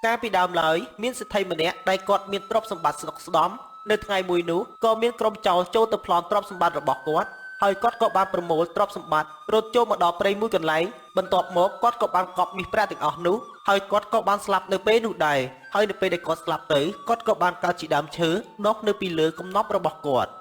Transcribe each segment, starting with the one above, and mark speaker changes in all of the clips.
Speaker 1: ការពីដើមឡើយមានសិទ្ធិម្នាក់ដែលគាត់មានទ្រព្យសម្បត្តិស្ដុកស្ដំនៅថ្ងៃមួយនោះក៏មានក្រុមចោរចូលទៅប្លន់ទ្រព្យសម្បត្តិរបស់គាត់ហើយគាត់ក៏បានប្រមូលទ្រព្យសម្បត្តិរត់ចូលមកដល់ព្រៃមួយកន្លែងបន្ទាប់មកគាត់ក៏បានកប់មាសប្រាក់ទាំងអស់នោះហើយគាត់ក៏បានស្លាប់នៅពេលនោះដែរហើយនៅពេលដែលគាត់ស្លាប់ទៅគាត់ក៏បានកើតជាដើមឈើដុះនៅពីលើគំនប់របស់គាត់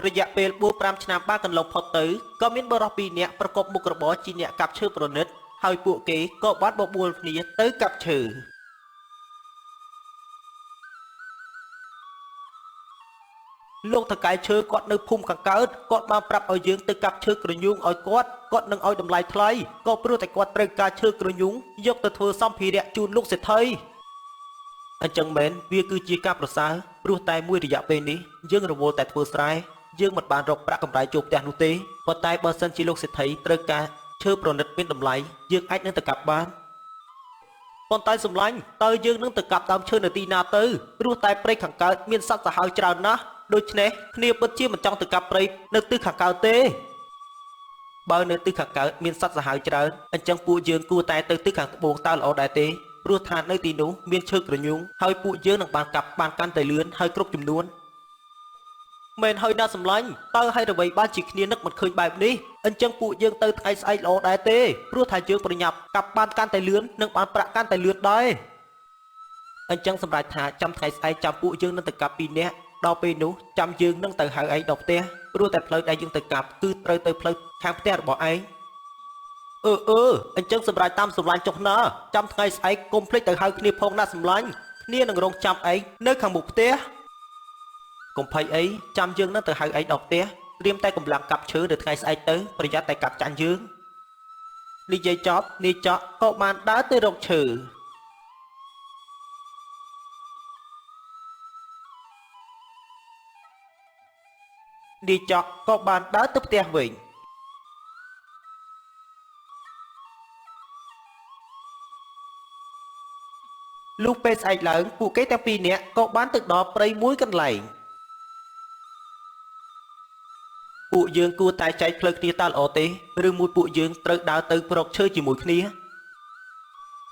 Speaker 1: រយៈពេល4-5ឆ្នាំបានកន្លងផុតទៅក៏មានបរិសុទ្ធ2នាក់ប្រកបមុខរបរជាអ្នកកាប់ឈើប្រណិតហើយពួកគេក៏បានបបួលគ្នាទៅកាប់ឈើលោកតកែឈើគាត់នៅភូមិខាងកើតគាត់បានប្រាប់ឲ្យយើងទៅកាប់ឈើក្រញូងឲ្យគាត់នឹងឲ្យតម្លៃថ្លៃក៏ព្រោះតែគាត់ត្រូវការឈើក្រញូងយកទៅធ្វើសម្ភារៈជូនលោកសេដ្ឋីអញ្ចឹងមែនវាគឺជាការប្រសើរព្រោះតែមួយរយៈពេលនេះយើងរវល់តែធ្វើស្រែយើងមិនបានរកប្រាក់កម្រៃចូលផ្ទះនោះទេប៉ុន្តែបើសិនជាលោកសេដ្ឋីត្រូវការឈើប្រណិតមានតម្លៃយើងអាចនឹងទៅកាប់បានប៉ុន្តែសម្លាញ់តើយើងនឹងទៅកាប់ដើមឈើនៅទីណាទៅព្រោះតែព្រៃខាងកើតមានសត្វសាហាវច្រើនណាស់ដូច្នេះគ្នាពិតជាមិនចង់ទៅកាប់ព្រៃនៅទិសខាងកើតទេបើនៅទិសខាងកើតមានសត្វសាហាវច្រើនអញ្ចឹងពួកយើងគួរតែទៅទិសខាងត្បូងតើល្អដែរទេព្រោះថានៅទីនោះមានឈើក្រញូងហើយពួកយើងនឹងបានកាប់បានកាន់តែលឿនហើយគ្រប់ចំនួនមែនហើយណាសម្លាញ់តើហើយអ្វីបានជាគ្នានឹកមិនឃើញបែបនេះអញ្ចឹងពួកយើងទៅថ្ងៃស្អែកល្អដែរទេព្រោះថាយើងប្រញាប់កាប់បានកាន់តែលឿននិងបានប្រាក់កាន់តែលឿនដែរអញ្ចឹងសម្រាប់ថាចាំថ្ងៃស្អែកចាំពួកយើងនឹងទៅកាប់2នាក់ដល់ពេលនោះចាំយើងនឹងទៅហៅឯងដល់ផ្ទះព្រោះតែផ្លូវដែលយើងទៅកាប់គឺត្រូវទៅផ្លូវខាងផ្ទះរបស់ឯងអញ្ចឹងសម្រាប់តាមសម្លាញ់ចុះណាចាំថ្ងៃស្អែកកុំភ្លេចទៅហៅគ្នាផងណាសម្លាញ់គ្នានឹងរងចាំឯងនៅខាងមុខផ្ទះកុំភ័យអីចាំយើងនឹងទៅហៅឯងដល់ផ្ទះត្រៀមតែកម្លាំងកាប់ឈើនៅថ្ងៃស្អែកទៅប្រយ័ត្នតែកាប់ចាញ់យើងនិយាយចប់នាយចော့ក៏បានដើរទៅរកឈើនាយចော့ក៏បានដើរទៅផ្ទះវិញលុះពេលស្អែកឡើងពួកគេទាំងពីរនាក់ក៏បានទៅដល់ព្រៃមួយកន្លែងពួកយើងគួរតែចែកផ្លូវគ្នាតើល្អទេឬមួយពួកយើងត្រូវដើរទៅប្រកឈើជាមួយគ្នា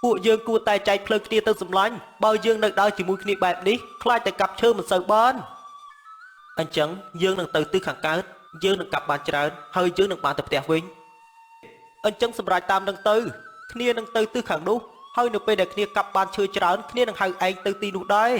Speaker 1: ពួកយើងគួរតែចែកផ្លូវគ្នាទៅសម្លាញ់បើយើងនៅដើរជាមួយគ្នាបែបនេះខ្លាចតែកាប់ឈើមិនសូវបានអញ្ចឹងយើងនឹងទៅទិសខាងកើតយើងនឹងកាប់បានច្រើនហើយយើងនឹងបានទៅផ្ទះវិញអញ្ចឹងសម្រាប់តាមនឹងទៅគ្នានឹងទៅទិសខាងនោះហើយនៅពេលដែលគ្នាកាប់បានឈើច្រើនគ្នានឹងហៅឯងទៅទីនោះដែរ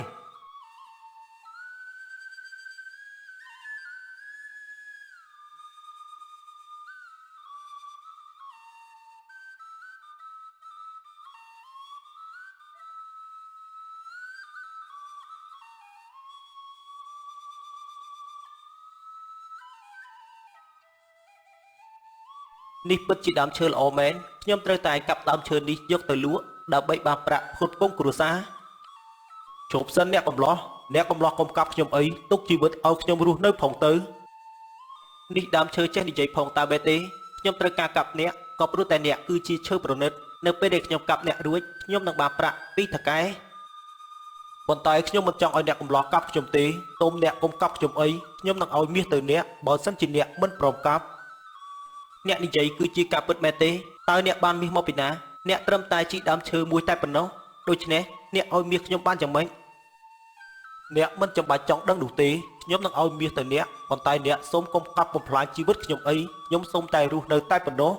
Speaker 1: នេះពិតជាដើមឈើល្អមែនខ្ញុំត្រូវតែកាប់ដើមឈើនេះយកទៅលក់ដើម្បីបានប្រាក់ផ្គត់ផ្គង់គ្រួសារជប់សិនអ្នកកំឡោះកុំកាប់ខ្ញុំអីទុកជីវិតឲ្យខ្ញុំរស់នៅផងទៅនេះដើមឈើចេះនិយាយផងតើបែបទេខ្ញុំត្រូវការកាប់អ្នកក៏ព្រោះតែអ្នកគឺជាឈើប្រណិតនៅពេលដែលខ្ញុំកាប់អ្នករួចខ្ញុំនឹងបានប្រាក់ពីថកែប៉ុន្តែខ្ញុំមិនចង់ឲ្យអ្នកកំឡោះកាប់ខ្ញុំទេសូមអ្នកកុំកាប់ខ្ញុំអីខ្ញុំនឹងឲ្យមាសទៅអ្នកបើសិនជាអ្នកមិនព្រមកាប់អ្នកនិយាយគឺជាការពិតមែនទេតើអ្នកបានមាសមកពីណាអ្នកត្រឹមតែជីកដើមឈើមួយតែប៉ុណ្ណោះដូច្នេះអ្នកឲ្យមាសខ្ញុំបានយ៉ាងម៉េចអ្នកមិនចាំបាច់ចង់ដឹងនោះទេខ្ញុំនឹងឲ្យមាសទៅអ្នកប៉ុន្តែអ្នកសូមកុំកាប់បំផ្លាញជីវិតខ្ញុំអីខ្ញុំសូមតែរស់នៅតែប៉ុណ្ណោះ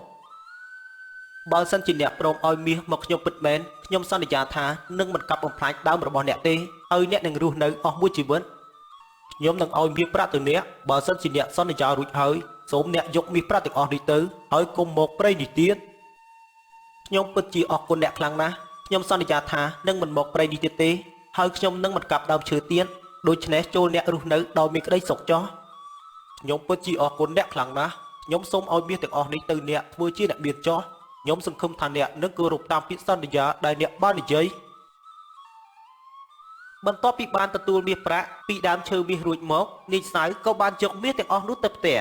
Speaker 1: បើសិនជាអ្នកព្រមឲ្យមាសមកខ្ញុំពិតមែនខ្ញុំសន្យាថានឹងមិនកាប់បំផ្លាញដើមរបស់អ្នកទេហើយអ្នកនឹងរស់នៅអស់មួយជីវិតខ្ញុំនឹងឲ្យមាសប្រាក់ទៅអ្នកបើសិនជាអ្នកសន្យារួចហើយសូមអ្នកយកមាសប្រាក់ទាំងអស់នេះទៅហើយកុំមកព្រៃនេះទៀតខ្ញុំពិតជាអរគុណអ្នកខ្លាំងណាស់ខ្ញុំសន្យាថានឹងមិនមកព្រៃនេះទៀតទេហើយខ្ញុំនឹងមិនកាប់ដើមឈើទៀតដូច្នេះចូលអ្នករស់នៅដោយមានក្តីសុខចុះខ្ញុំពិតជាអរគុណអ្នកខ្លាំងណាស់ខ្ញុំសូមឲ្យមាសទាំងអស់នេះទៅអ្នកធ្វើជាអ្នកមានចុះខ្ញុំសង្ឃឹមថាអ្នកនឹងគោរពតាមពាក្យសន្យាដែលអ្នកបាននិយាយបន្ទាប់ពីបានទទួលមាសប្រាក់ពីដើមឈើមាសរួចមកនាយសៅក៏បានយកមាសទាំងអស់នោះទៅផ្ទះ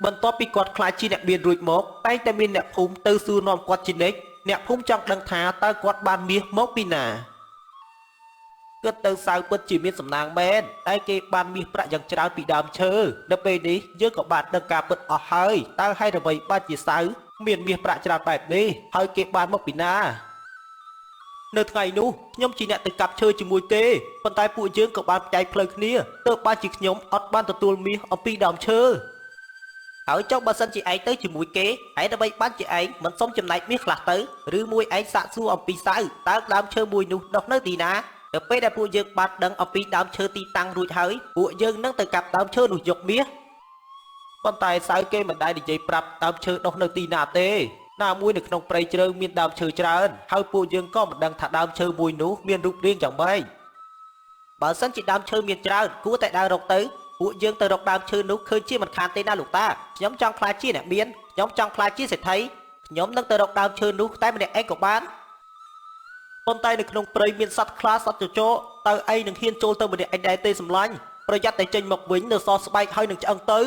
Speaker 1: បន្ទាប់ពីគាត់ខ្លាចជាអ្នកមានរួចមកតែងតែមានអ្នកភូមិទៅសួរនាំគាត់ជានិច្ចអ្នកភូមិចង់ដឹងថាតើគាត់បានមាសមកពីណា គិតទៅសៅពិតជាមានសំណាងមែនតែគេបានមាសប្រាក់យ៉ាងច្រើនពីដើមឈើនៅពេលនេះយើងក៏បានដឹងការពិតអស់ហើយតើហេតុអ្វីបានជាសៅមានមាសប្រាក់ច្រើនបែបនេះហើយគេបានមកពីណានៅថ្ងៃនោះខ្ញុំជាអ្នកទៅកាប់ឈើជាមួយទេប៉ុន្តែពួកយើងក៏បានផ្ទៃផ្លូវគ្នាទើបបានជាខ្ញុំអត់បានទទួលមាសអំពីដើមឈើហើយចុះបើសិនជាឯងទៅជាមួយគេហេតុអ្វីបានជាឯងមិនសុំចំណែកមាសខ្លះទៅឬមួយឯងសាកសួរអំពីសៅតើដើមឈើមួយនោះដុះនៅទីណាទៅពេលដែលពួកយើងបានដឹងអំពីដើមឈើទីតាំងរួចហើយពួកយើងនឹងទៅកាប់ដើមឈើនោះយកមាសប៉ុន្តែសៅគេមិនដែលនិយាយប្រាប់ដើមឈើដុះនៅទីណាទេណាមួយនៅក្នុងព្រៃជ្រៅមានដើមឈើច្រើនហើយពួកយើងក៏មិនដឹងថាដើមឈើមួយនោះមានរូបរាងយ៉ាងម៉េចបើសិនជាដើមឈើមានច្រើនគួរតែដើររកទៅពួកយើងទៅរកដើមឈើនោះឃើញជាមិនខានទេណាលោកតាខ្ញុំចង់ខ្លាចជាអ្នកមានខ្ញុំចង់ខ្លាចជាសេដ្ឋីខ្ញុំនឹងទៅរកដើមឈើនោះតែម្នាក់ឯងក៏បានប៉ុន្តែនៅក្នុងព្រៃមានសត្វខ្លាសត្វជជកតើឯងនឹងហ៊ានចូលទៅម្នាក់ឯងដែរទេសម្លាញ់ប្រយ័ត្នតែចេញមកវិញនៅសស្បែកហើយនឹងឆ្អឹងទៅ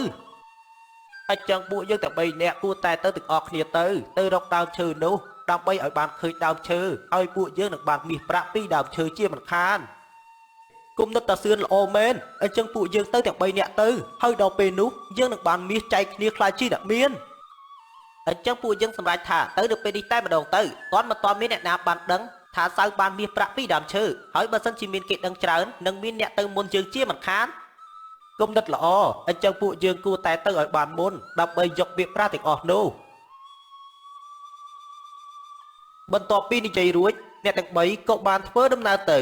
Speaker 1: អញ្ចឹងពួកយើងតែ3នាក់គួរតែទៅទាំងអស់គ្នាទៅរកដើមឈើនោះដើម្បីឲ្យបានឃើញដើមឈើហើយពួកយើងនឹងបានមាសប្រាក់ពីដើមឈើជាមិនខានគុំនិតតាសឿនល្អមែនអញ្ចឹងពួកយើងទៅទាំង3នាក់ទៅហើយដល់ពេលនោះយើងនឹងបានមាសចែកគ្នាខ្លាចជាអ្នកមានអញ្ចឹងពួកយើងសម្រេចថាទៅដល់ពេលនេះតែម្ដងទៅគាត់មិនទាន់មានអ្នកណាបានដឹងថាសៅបានមាសប្រាក់ពីដើមឈើហើយបើសិនជាមានគេដឹងច្រើននឹងមានអ្នកទៅមុនយើងជាមិនខានគុំនិតល្អអញ្ចឹងពួកយើងគួរតែទៅឲ្យបានមុនដើម្បីយកមាសប្រាក់ទាំងអស់នោះបន្ទាប់ពីនិយាយរួចអ្នកទាំង3ក៏បានធ្វើដំណើរទៅ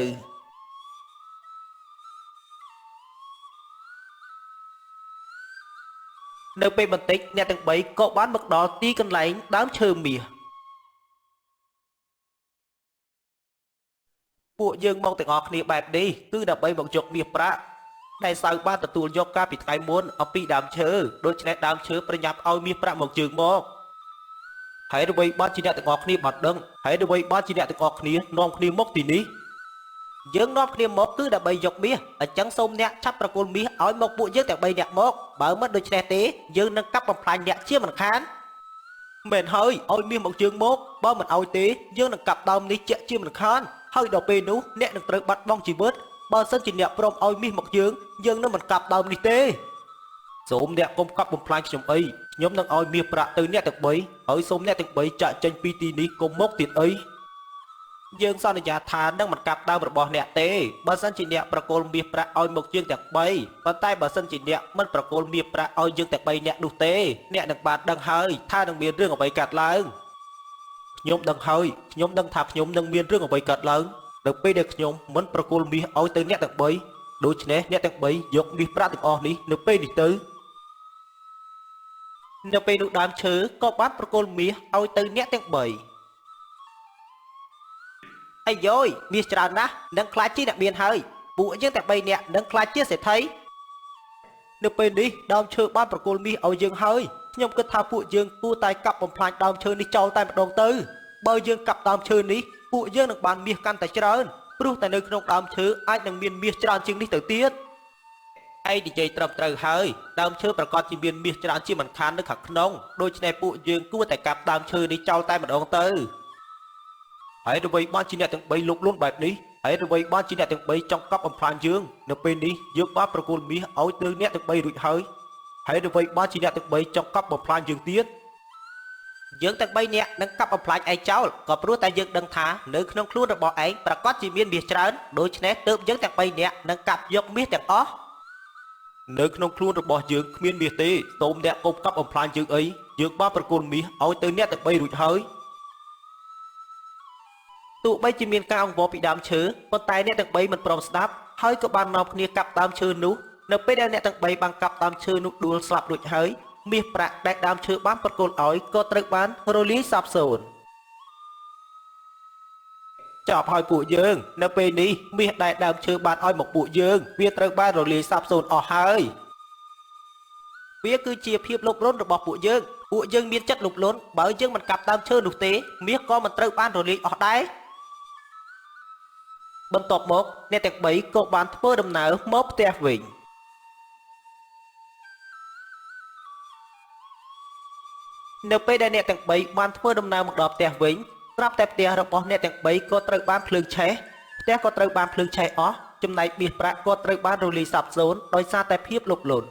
Speaker 1: នៅពេលបន្តិចអ្នកទាំង3ក៏បានមកដល់ទីកន្លែងដើមឈើមាសពួកយើងមកទាំងអស់គ្នាបែបនេះគឺដើម្បីមកយកមាសប្រាក់ដែលសៅបានទទួលយកកាលពីថ្ងៃមុនអំពីដើមឈើដូច្នេះដើមឈើប្រញាប់ឲ្យមាសប្រាក់មកយើងមកហើយអ្វីបានជាអ្នកទាំងអស់គ្នាបានដឹងហើយអ្វីបានជាអ្នកទាំងអស់គ្នានាំគ្នាមកទីនេះយើងនាំគ្នាមកគឺដើម្បីយកមាសអញ្ចឹងសូមអ្នកឆាប់ប្រគល់មាសឲ្យមកពួកយើងទាំង3នាក់មកបើមិនដូច្នេះទេយើងនឹងកាប់បំផ្លាញអ្នកជាមិនខានមែនហើយឲ្យមាសមកយើងមកបើមិនឲ្យទេយើងនឹងកាប់ដើមនេះជាក់ជាមិនខានហើយដល់ពេលនោះអ្នកនឹងត្រូវបាត់បង់ជីវិតបើសិនជាអ្នកព្រមឲ្យមាសមកយើងនឹងមិនកាប់ដើមនេះទេសូមអ្នកកុំកាប់បំផ្លាញខ្ញុំអីខ្ញុំនឹងឲ្យមាសប្រាក់ទៅអ្នកទាំង3ហើយសូមអ្នកទាំង3ចាក់ចេញពីទីនេះកុំមកទៀតអីយើងសន្យាថានឹងមិនកាប់ដើមរបស់អ្នកទេបើសិនជាអ្នកប្រគល់មាសប្រាក់ឲ្យមកយើងទាំង3ប៉ុន្តែបើសិនជាអ្នកមិនប្រគល់មាសប្រាក់ឲ្យយើងទាំង3អ្នកនោះទេអ្នកនឹងបានដឹងហើយថានឹងមានរឿងអ្វីកើតឡើងខ្ញុំដឹងហើយខ្ញុំដឹងថាខ្ញុំនឹងមានរឿងអ្វីកើតឡើងនៅពេលដែលខ្ញុំមិនប្រគល់មាសឲ្យទៅអ្នកទាំង3ដូច្នេះអ្នកទាំង3យកមាសប្រាក់ទាំងអស់នេះនៅពេលនេះទៅនៅពេលនោះដើមឈើក៏បានប្រគល់មាសឲ្យទៅអ្នកទាំង3អាយយមាសច្រើនណាស់នឹងខ្លាចជាអ្នកមានហើយពួកយើងតែ3នាក់នឹងខ្លាចជាសេដ្ឋីនៅពេលនេះដើមឈើបានប្រគល់មាសឲ្យយើងហើយខ្ញុំគិតថាពួកយើងគួរតែកាប់បំផ្លាញដើមឈើនេះចោលតែម្ដងទៅបើយើងកាប់ដើមឈើនេះពួកយើងនឹងបានមាសកាន់តែច្រើនព្រោះតែនៅក្នុងដើមឈើអាចនឹងមានមាសច្រើនជាងនេះទៅទៀតឯងនិយាយត្រឹមត្រូវហើយដើមឈើប្រកាសជាមានមាសច្រើនជាមិនខាននៅខាងក្នុងដូច្នេះពួកយើងគួរតែកាប់ដើមឈើនេះចោលតែម្ដងទៅហើយអ្វីបានជាអ្នកទាំង3លោកលួនបែបនេះហើយអ្វីបានជាអ្នកទាំង3ចង់កាប់បំផ្លាញយើងនៅពេលនេះយើងបានប្រគល់មាសឲ្យទៅអ្នកទាំង3រួចហើយហើយអ្វីបានជាអ្នកទាំង3ចង់កាប់បំផ្លាញយើងទៀតយើងទាំង3នាក់នឹងកាប់បំផ្លាញឯងចោលក៏ព្រោះតែយើងដឹងថានៅក្នុងខ្លួនរបស់ឯងប្រកាសជាមានមាសច្រើនដូច្នេះទើបយើងទាំង3នាក់នឹងកាប់យកមាសទាំងអស់នៅក្នុងខ្លួនរបស់យើងគ្មានមាសទេសូមអ្នកកុំកាប់បំផ្លាញយើងអីយើងបានប្រគល់មាសឲ្យទៅអ្នកទាំង3រួចហើយទោះបីជាមានការអង្វរពីដើមឈើប៉ុន្តែអ្នកទាំង3មិនព្រមស្ដាប់ហើយក៏បាននាំគ្នាកាប់ដើមឈើនោះនៅពេលដែលអ្នកទាំង3បានកាប់ដើមឈើនោះដួលស្លាប់រួចហើយមាសប្រាក់ដែលដើមឈើបានប្រគល់ឲ្យក៏ត្រូវបានរលាយសាបសូន្យចប់ហើយពួកយើងនៅពេលនេះមាសដែលដើមឈើបានឲ្យមកពួកយើងវាត្រូវបានរលាយសាបសូន្យអស់ហើយវាគឺជាភាពលោភលន់របស់ពួកយើងមានចិត្តលោភលន់បើយើងមិនកាប់ដើមឈើនោះទេមាសក៏មិនត្រូវបានរលាយអស់ដែរបន្ទាប់មកអ្នកទាំង3ក៏បានធ្វើដំណើរមកផ្ទះវិញនៅពេលដែលអ្នកទាំង3បានធ្វើដំណើរមកដល់ផ្ទះវិញប្រាប់តែផ្ទះរបស់អ្នកទាំង3ក៏ត្រូវបានភ្លើងឆេះ ផ្ទះក៏ត្រូវបានភ្លើងឆេះអស់ចំណែកមាសប្រាក់ក៏ត្រូវបានរលាយសាបសូន្យដោយសារតែភាពលុកលុត